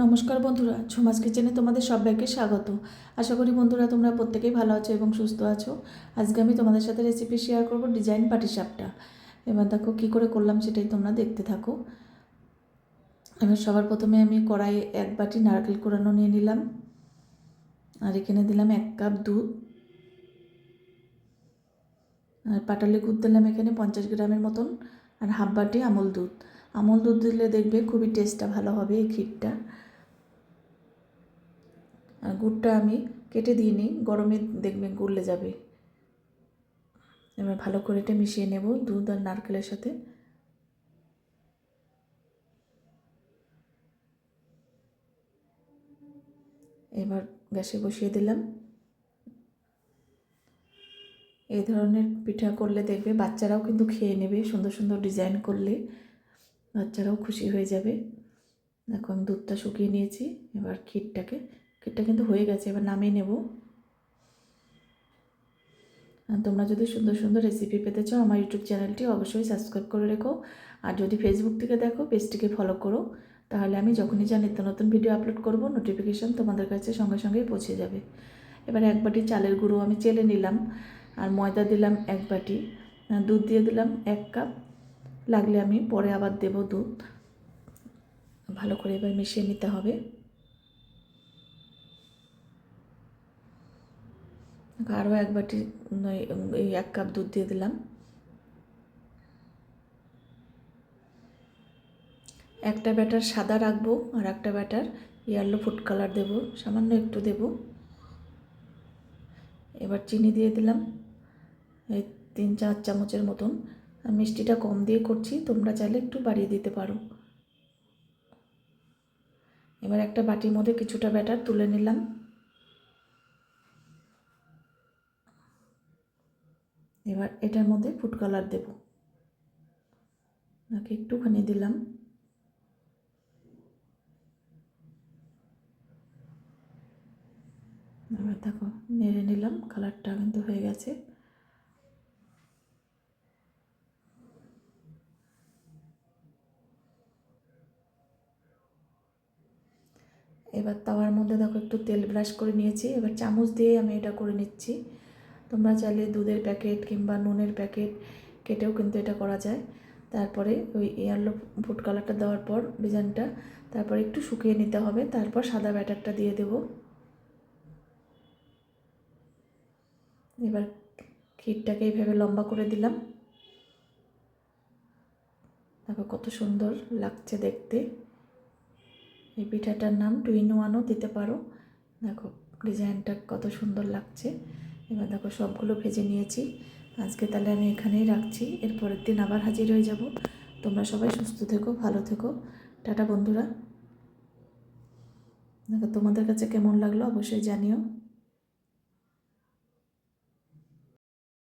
নমস্কার বন্ধুরা, ঝুমাস কিচেনে তোমাদের সবাইকে স্বাগত। আশা করি বন্ধুরা তোমরা প্রত্যেকেই ভালো আছো এবং সুস্থ আছো। আজকে আমি তোমাদের সাথে রেসিপি শেয়ার করব ডিজাইন পাটিসাপটা। এবার দেখো কী করে করলাম সেটাই তোমরা দেখতে থাকো। এবার সবার প্রথমে আমি কড়াইয়ে 1 বাটি নারকেল কোড়ানো নিয়ে নিলাম, আর এখানে দিলাম 1 কাপ দুধ, আর পাটালি গুড় দিলাম এখানে 50 গ্রামের মতন, আর হাফ বাটি আমল দুধ। আমল দুধ দিলে দেখবে খুবই টেস্টটা ভালো হবে এই ক্ষীরটা। আর গুড়টা আমি কেটে দিইনি, গরমে দেখবে গলে যাবে। এবার ভালো করে এটা মিশিয়ে নেব দুধ আর নারকেলের সাথে। এবার গ্যাসে বসিয়ে দিলাম। এই ধরনের পিঠা করলে দেখবে বাচ্চারাও কিন্তু খেয়ে নেবে, সুন্দর সুন্দর ডিজাইন করলে বাচ্চারাও খুশি হয়ে যাবে। দেখো আমি দুধটা শুকিয়ে নিয়েছি, এবার ক্ষীরটা কিন্তু হয়ে গেছে, এবার নামিয়ে নেব। আর তোমরা যদি সুন্দর সুন্দর রেসিপি পেতে চাও আমার ইউটিউব চ্যানেলটি অবশ্যই সাবস্ক্রাইব করে রেখো, আর যদি ফেসবুক থেকে দেখো পেজটিকে ফলো করো, তাহলে আমি যখনই যা নিত্য নতুন ভিডিও আপলোড করব নোটিফিকেশান তোমাদের কাছে সঙ্গে সঙ্গেই পৌঁছে যাবে। এবার 1 বাটি চালের গুঁড়ো আমি চেলে নিলাম, আর ময়দা দিলাম 1 বাটি, দুধ দিয়ে দিলাম 1 কাপ, লাগলে আমি পরে আবার দেব দুধ। ভালো করে এবার মিশিয়ে নিতে হবে। আরও 1 বাটি এই 1 কাপ দুধ দিয়ে দিলাম। একটা ব্যাটার সাদা রাখবো আর একটা ব্যাটার ইয়েলো ফুড কালার দেব, সামান্য একটু দেব। এবার চিনি দিয়ে দিলাম এই 3-4 চামচের মতন। মিষ্টিটা কম দিয়ে করছি, তোমরা চাইলে একটু বাড়িয়ে দিতে পারো। এবার একটা বাটির মধ্যে কিছুটা ব্যাটার তুলে নিলাম। এবার এটার মধ্যে ফুড কালার দেব, নাকি একটুখানি দিলাম। এবার দেখো নেড়ে নিলাম, কালারটা কিন্তু হয়ে গেছে। এবার তাওয়ার মধ্যে দেখো একটু তেল ব্রাশ করে নিয়েছি, এবার চামচ দিয়ে আমি এটা করে নিচ্ছি। তোমরা চাইলে দুধের প্যাকেট কিংবা নুনের প্যাকেট কেটেও কিন্তু এটা করা যায়। তারপরে ওই ইয়েলো ফুড কালারটা দেওয়ার পর ডিজাইনটা তারপরে একটু শুকিয়ে নিতে হবে, তারপর সাদা ব্যাটারটা দিয়ে দেব। এবার ক্ষীরটাকে এইভাবে লম্বা করে দিলাম। দেখো কত সুন্দর লাগছে দেখতে। এই পিঠাটার নাম 2 in 1ও দিতে পারো। দেখো ডিজাইনটা কত সুন্দর লাগছে। এবার দেখো সবগুলো ভেজে নিয়েছি। আজকে তাহলে আমি এখানেই রাখছি, এরপরের দিন আবার হাজির হয়ে যাব। তোমরা সবাই সুস্থ থেকো, ভালো থেকো। টাটা বন্ধুরা। দেখো তোমাদের কাছে কেমন লাগলো অবশ্যই জানিও।